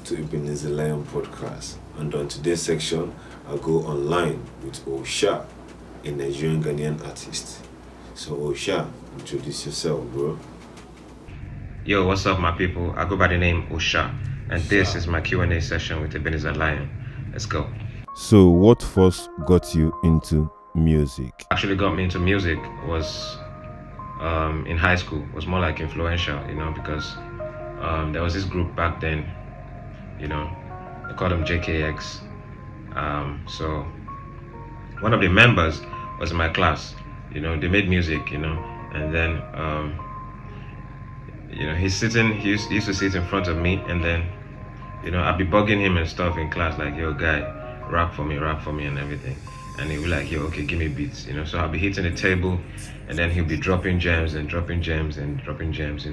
to Ebenezer podcast. And on today's section, I'll go online with Oosha, a Nigerian Ghanaian artist. So Oosha, introduce yourself, bro. Yo, what's up, my people? I go by the name Oosha, and this is my Q&A session with Ebenezer Lion. Let's go. So, what first got you into music? Actually, got me into music was in high school. Was more like influential, because there was this group back then, they called them JKX. So one of the members was in my class. They made music, and then he used to sit in front of me, and then I'd be bugging him and stuff in class, like, yo guy, rap for me and everything. And he'd be like, yo, okay, give me beats, so I'll be hitting the table, and then he'll be dropping gems and dropping gems and dropping gems.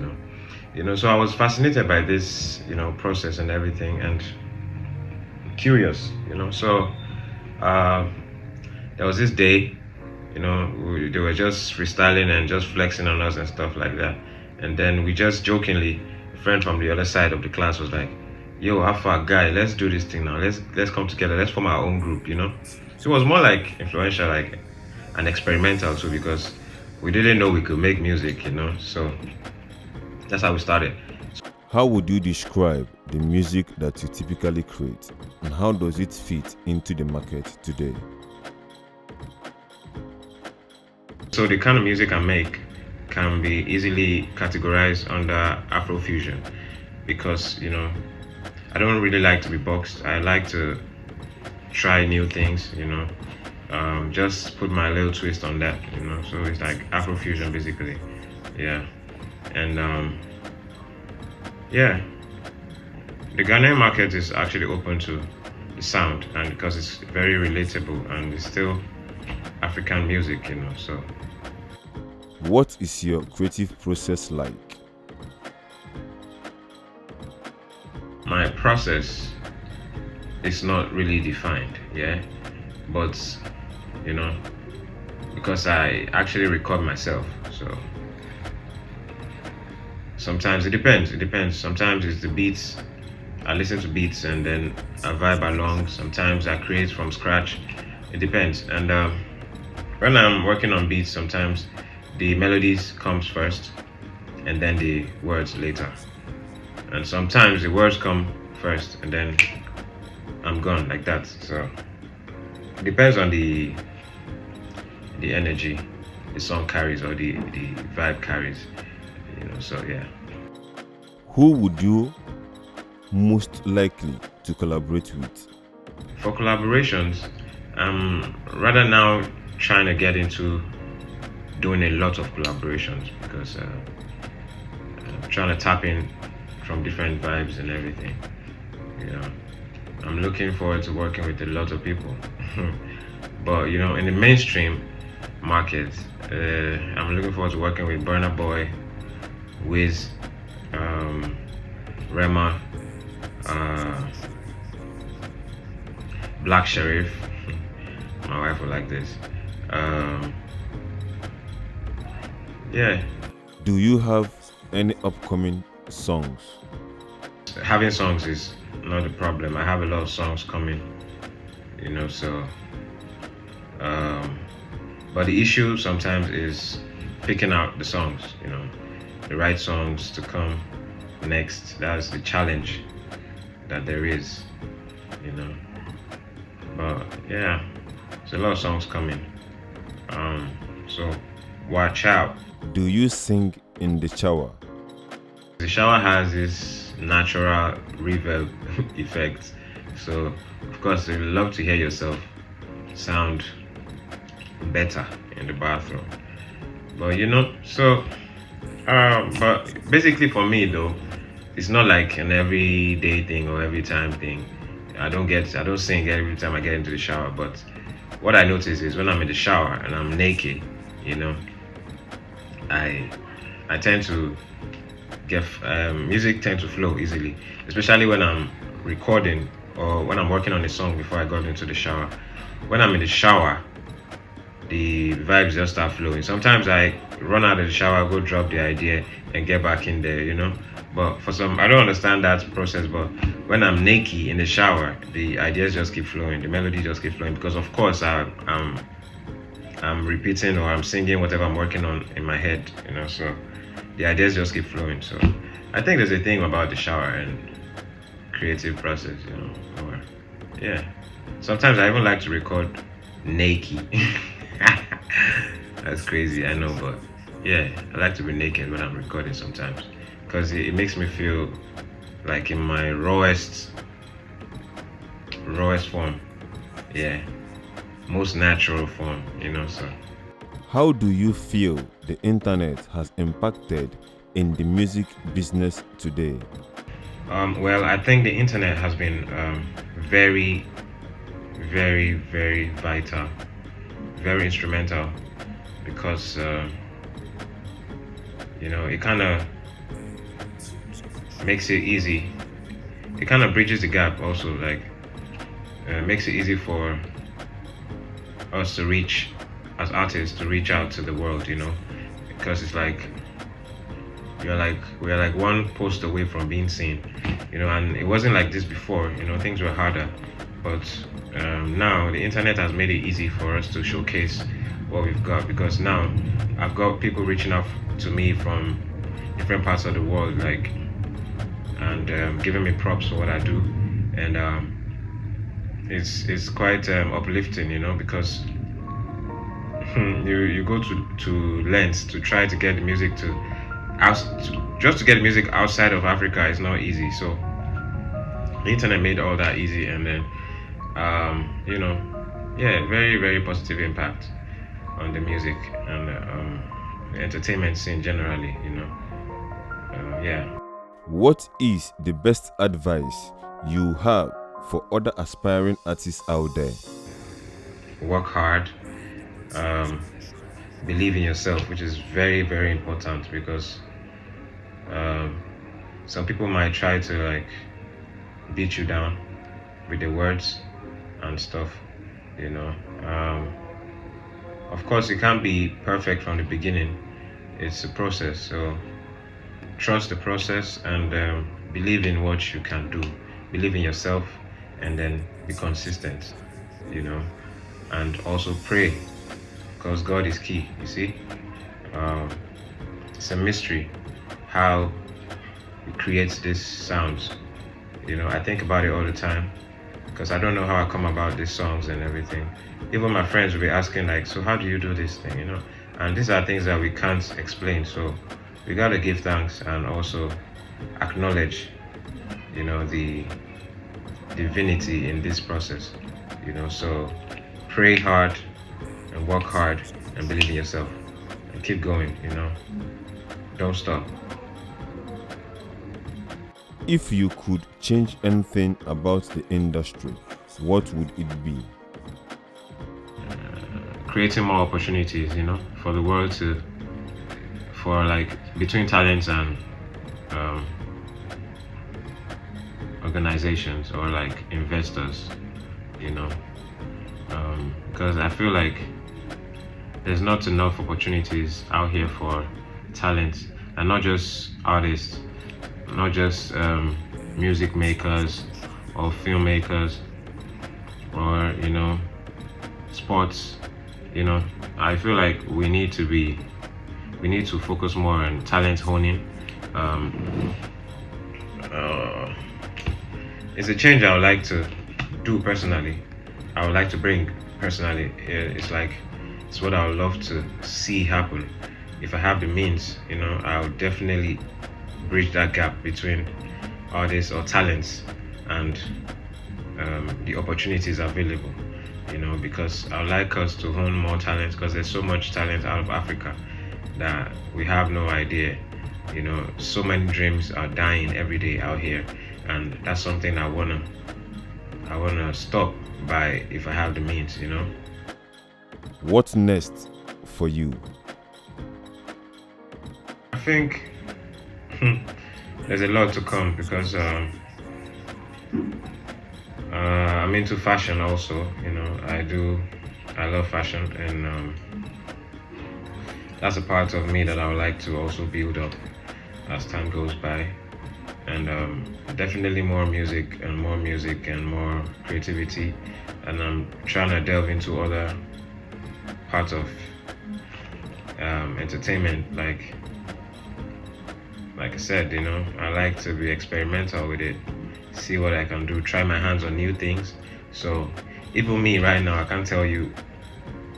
So I was fascinated by this process and everything, and curious. So there was this day, they were just freestyling and just flexing on us and stuff like that. And then we just jokingly, a friend from the other side of the class was like, yo, Alpha guy, let's do this thing now. Let's come together. Let's form our own group, So it was more like influential, like an experimental too, because we didn't know we could make music, So that's how we started. How would you describe the music that you typically create, and how does it fit into the market today? So the kind of music I make can be easily categorized under Afrofusion, because I don't really like to be boxed. I like to try new things, just put my little twist on that, So it's like Afrofusion basically, yeah. And the Ghanaian market is actually open to the sound, and because it's very relatable and it's still African music, So what is your creative process like? my process is not really defined, but because I actually record myself, so sometimes it depends. Sometimes it's the beats, I listen to beats and then I vibe along. Sometimes I create from scratch. It depends. And when I'm working on beats, sometimes the melodies comes first and then the words later. And sometimes the words come first and then I'm gone, like that. So it depends on the energy the song carries, or the vibe carries, so yeah. Who would you most likely to collaborate with? For collaborations, I'm rather now trying to get into doing a lot of collaborations, because I'm trying to tap in from different vibes and everything. I'm looking forward to working with a lot of people. But in the mainstream market, I'm looking forward to working with Burna Boy, Wiz, Rema, Black Sheriff. My wife will like this. Yeah. Do you have any upcoming songs? Having songs is not a problem. I have a lot of songs coming, so but the issue sometimes is picking out the songs, the right songs to come next. That's the challenge that there is, but yeah, there's a lot of songs coming, so watch out. Do you sing in the shower? The shower has this natural reverb effect, so of course you love to hear yourself sound better in the bathroom. But but basically for me though, it's not like an everyday thing or every time thing. I don't sing every time I get into the shower, but what I notice is when I'm in the shower and I'm naked, I tend to get music tend to flow easily, especially when I'm recording or when I'm working on a song before I got into the shower. When I'm in the shower, the vibes just start flowing. Sometimes I run out of the shower, go drop the idea, and get back in there, But for some, I don't understand that process. But when I'm naked in the shower, the ideas just keep flowing, the melody just keep flowing because, of course, I'm repeating or I'm singing whatever I'm working on in my head, So the ideas just keep flowing. So I think there's a thing about the shower and creative process, Or yeah. Sometimes I even like to record naked. That's crazy, I know, but yeah, I like to be naked when I'm recording sometimes because it makes me feel like in my rawest form. Yeah, most natural form, So How do you feel the internet has impacted in the music business today? well, I think the internet has been very, very, very vital, very instrumental because it kind of makes it easy. It kind of bridges the gap also, like makes it easy for us to reach as artists to reach out to the world, because it's like we're like one post away from being seen, and it wasn't like this before, things were harder, but now the internet has made it easy for us to showcase what we've got because now I've got people reaching out to me from different parts of the world, and giving me props for what I do, and it's quite uplifting, because you go to lengths to try to get the music just to get the music outside of Africa is not easy. So the internet made all that easy, and then yeah, very, very positive impact on the music and the entertainment scene generally, yeah. What is the best advice you have for other aspiring artists out there? Work hard, believe in yourself, which is very, very important because some people might try to beat you down with the words and stuff, of course it can't be perfect from the beginning. It's a process, so trust the process and believe in what you can do, believe in yourself, and then be consistent, and also pray because God is key. You see, it's a mystery how He creates these sounds. I think about it all the time because I don't know how I come about these songs and everything. Even my friends will be asking so how do you do this thing, And these are things that we can't explain. So we gotta give thanks and also acknowledge, the divinity in this process, So pray hard and work hard and believe in yourself and keep going, Don't stop. If you could change anything about the industry, what would it be? Creating more opportunities, for the world for between talents and organizations or investors, because I feel like there's not enough opportunities out here for talent, and not just artists, not just music makers or filmmakers or sports. I feel like we need to focus more on talent honing. It's a change I would like to do personally. I would like to bring personally. It's what I would love to see happen. If I have the means, I would definitely bridge that gap between artists or talents and the opportunities available. Because I would like us to hone more talent because there's so much talent out of Africa that we have no idea. So many dreams are dying every day out here, and that's something I wanna stop by if I have the means. What's next for you? I think there's a lot to come because I'm into fashion also. I love fashion, and that's a part of me that I would like to also build up as time goes by. And definitely more music and more music and more creativity. And I'm trying to delve into other parts of entertainment, like I said, I like to be experimental with it, see what I can do, try my hands on new things. So even me right now, I can't tell you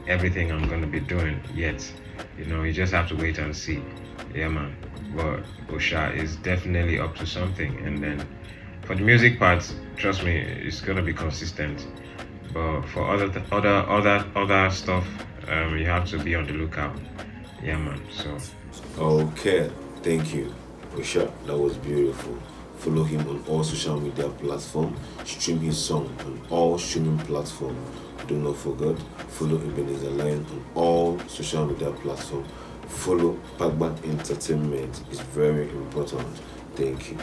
everything I'm gonna be doing yet. You just have to wait and see. Yeah, man. But Osha is definitely up to something. And then for the music part, trust me, it's gonna be consistent. But for other stuff, you have to be on the lookout. Yeah, man. So Okay, thank you, Oosha. That was beautiful. Follow him on all social media platforms. Stream his song on all streaming platforms. Do not forget, follow Ebenezer Lion on all social media platforms. Follow Pagban Entertainment. It's very important. Thank you.